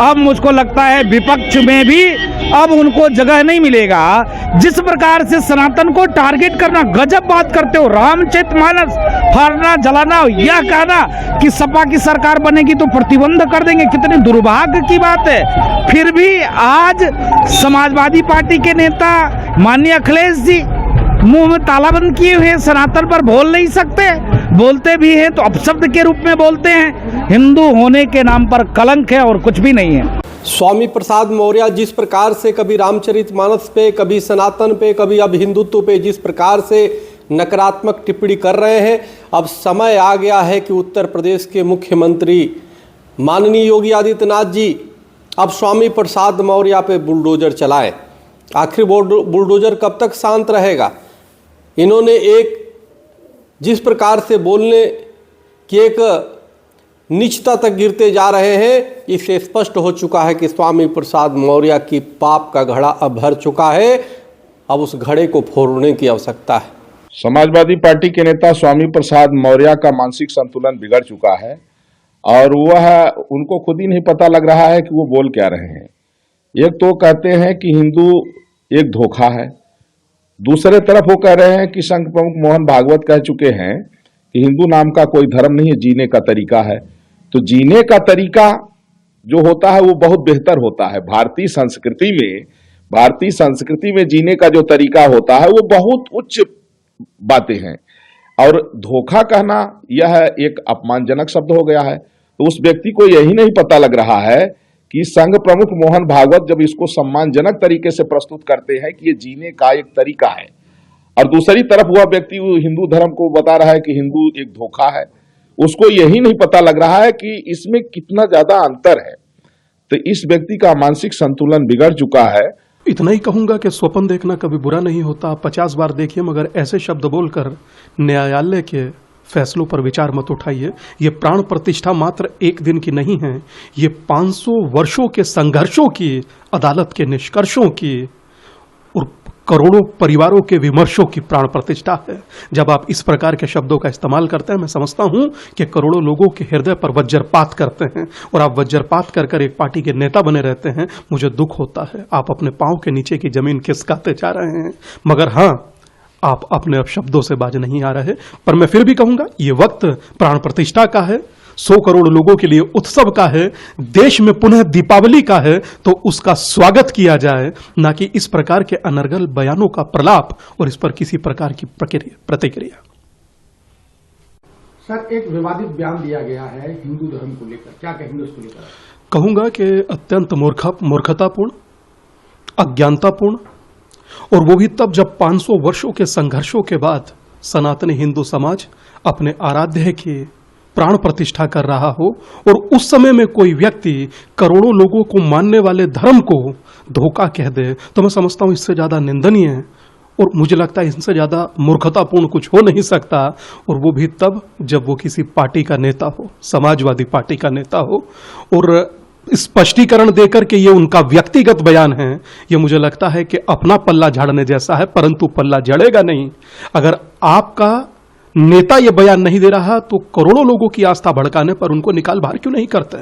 अब मुझको लगता है विपक्ष में भी अब उनको जगह नहीं मिलेगा। जिस प्रकार से सनातन को टारगेट करना, गजब बात करते हो, रामचरितमानस फाड़ना जलाना, यह कहना कि सपा की सरकार बनेगी तो प्रतिबंध कर देंगे, कितने दुर्भाग्य की बात है। फिर भी आज समाजवादी पार्टी के नेता माननीय अखिलेश जी मुंह में तालाबंद किए हुए हैं, सनातन पर बोल नहीं सकते, बोलते भी हैं तो अपशब्द के रूप में बोलते हैं। हिंदू होने के नाम पर कलंक है और कुछ भी नहीं है। स्वामी प्रसाद मौर्य जिस प्रकार से कभी रामचरितमानस पे, कभी सनातन पे, कभी अब हिंदुत्व पे जिस प्रकार से नकारात्मक टिप्पणी कर रहे हैं, अब समय आ गया है कि उत्तर प्रदेश के मुख्यमंत्री माननीय योगी आदित्यनाथ जी अब स्वामी प्रसाद मौर्य पे बुलडोजर चलाएं। आखिर बुलडोजर कब तक शांत रहेगा? इन्होंने एक जिस प्रकार से बोलने की एक नीचता तक गिरते जा रहे हैं, इससे स्पष्ट हो चुका है कि स्वामी प्रसाद मौर्य की पाप का घड़ा अब भर चुका है। अब उस घड़े को फोड़ने की आवश्यकता है। समाजवादी पार्टी के नेता स्वामी प्रसाद मौर्य का मानसिक संतुलन बिगड़ चुका है और वह उनको खुद ही नहीं पता लग रहा है कि वो बोल क्या रहे हैं। एक तो कहते हैं कि हिंदू एक धोखा है, दूसरे तरफ वो कह रहे हैं कि संघ प्रमुख मोहन भागवत कह चुके हैं कि हिंदू नाम का कोई धर्म नहीं है, जीने का तरीका है। तो जीने का तरीका जो होता है वो बहुत बेहतर होता है। भारतीय संस्कृति में जीने का जो तरीका होता है वो बहुत उच्च बातें हैं और धोखा कहना यह एक अपमानजनक शब्द हो गया है। तो उस व्यक्ति को यही नहीं पता लग रहा है कि संघ प्रमुख मोहन भागवत जब इसको सम्मानजनक तरीके से प्रस्तुत करते हैं कि ये जीने का एक तरीका है, और दूसरी तरफ वह व्यक्ति हिंदू धर्म को बता रहा है कि हिंदू एक धोखा है, उसको यही नहीं पता लग रहा है कि इसमें कितना ज्यादा अंतर है। तो इस व्यक्ति का मानसिक संतुलन बिगड़ चुका है। इतना ही कहूंगा कि स्वप्न देखना कभी बुरा नहीं होता। आप 50 बार देखिए मगर ऐसे शब्द बोलकर न्यायालय के फैसलों पर विचार मत उठाइए। ये प्राण प्रतिष्ठा मात्र एक दिन की नहीं है, ये 500 वर्षों के संघर्षों की, अदालत के निष्कर्षों की और करोड़ों परिवारों के विमर्शों की प्राण प्रतिष्ठा है। जब आप इस प्रकार के शब्दों का इस्तेमाल करते हैं, मैं समझता हूं कि करोड़ों लोगों के हृदय पर वज्रपात करते हैं और आप वज्रपात कर एक पार्टी के नेता बने रहते हैं। मुझे दुख होता है, आप अपने पांव के नीचे की जमीन खिसकाते जा रहे हैं, मगर हाँ, आप अपने अब शब्दों से बाज नहीं आ रहे। पर मैं फिर भी कहूंगा, ये वक्त प्राण प्रतिष्ठा का है, 100 करोड़ लोगों के लिए उत्सव का है, देश में पुनः दीपावली का है, तो उसका स्वागत किया जाए, ना कि इस प्रकार के अनर्गल बयानों का प्रलाप और इस पर किसी प्रकार की प्रतिक्रिया। सर, एक विवादित बयान दिया गया है हिंदू धर्म को लेकर, क्या कहेंगे उसको लेकर? कहूंगा कि अत्यंत मूर्खतापूर्ण, अज्ञानतापूर्ण, और वो भी तब जब 500 वर्षों के संघर्षों के बाद सनातनी हिंदू समाज अपने आराध्य की प्राण प्रतिष्ठा कर रहा हो और उस समय में कोई व्यक्ति करोड़ों लोगों को मानने वाले धर्म को धोखा कह दे, तो मैं समझता हूं इससे ज्यादा निंदनीय है और मुझे लगता है इससे ज्यादा मूर्खतापूर्ण कुछ हो नहीं सकता। और वो भी तब जब वो किसी पार्टी का नेता हो, समाजवादी पार्टी का नेता हो, और स्पष्टीकरण देकर के ये उनका व्यक्तिगत बयान है, ये मुझे लगता है कि अपना पल्ला झाड़ने जैसा है, परंतु पल्ला जड़ेगा नहीं। अगर आपका नेता ये बयान नहीं दे रहा तो करोड़ों लोगों की आस्था भड़काने पर उनको निकाल बाहर क्यों नहीं करते?